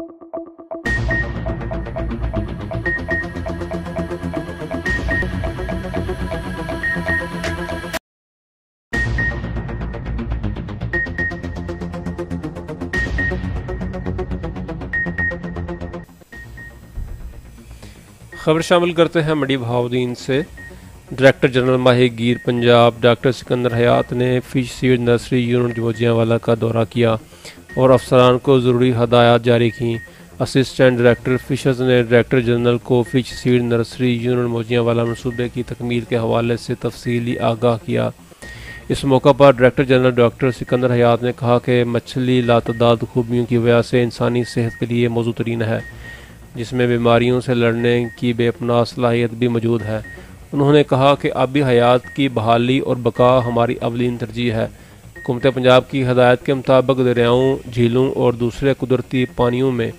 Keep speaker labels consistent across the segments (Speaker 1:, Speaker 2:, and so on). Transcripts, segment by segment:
Speaker 1: खबर शामिल करते हैं मंडी बहाउद्दीन से। डायरेक्टर जनरल माहीगीर पंजाब डॉक्टर सिकंदर हयात ने fish seed nursery unit Jojianwala का दौरा किया और अफसरान को ज़रूरी हदायत जारी की। असिस्टेंट डायरेक्टर फिशर्स ने डायरेक्टर जनरल को फिश सीड नर्सरी यूनिट जोजियांवाला मनसूबे की तकमील के हवाले से तफसीली आगाह किया। इस मौका पर director general doctor Sikandar Hayat ने कहा कि मछली लातदाद खूबियों की वजह से इंसानी सेहत के लिए मौजूद तरीन है, जिसमें बीमारियों से लड़ने की बेपनाह सलाहियत भी मौजूद है। उन्होंने कहा कि आबी हयात की बहाली और बका हमारी अवलीन तरजीह है। हुकूमत पंजाब की हदायत के मुताबिक दरियाओं, झीलों और दूसरे कुदरती पानियों में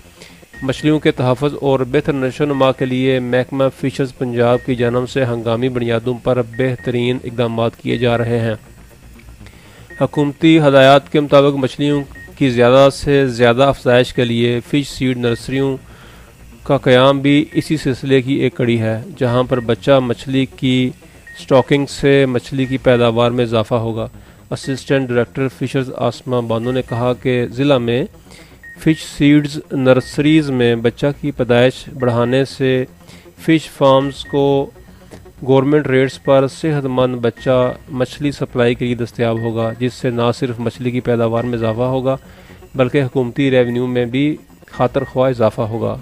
Speaker 1: मछलियों के तहफ़्फ़ुज़ और बेहतर नशोनुमा के लिए महकमा फिशर्स पंजाब की जानब से हंगामी बुनियादों पर बेहतरीन इक़दाम किए जा रहे हैं। हुकूमती हदायत के मुताबिक मछलियों की ज़्यादा से ज़्यादा अफज़ाइश के लिए फ़िश सीड नर्सरियों का क़याम भी इसी सिलसिले की एक कड़ी है, जहां पर बच्चा मछली की स्टॉकिंग से मछली की पैदावार में इजाफा होगा। असिस्टेंट डायरेक्टर फिशर्स आसमा बानो ने कहा कि ज़िला में फ़िश सीड्स नर्सरीज़ में बच्चा की पैदाइश बढ़ाने से फ़िश फार्म्स को गवर्नमेंट रेट्स पर सेहतमंद बच्चा मछली सप्लाई के लिए दस्तयाब होगा, जिससे न सिर्फ मछली की पैदावार में इजाफा होगा बल्कि हुकूमती रेवेन्यू में भी खातर ख्वाह इजाफा होगा।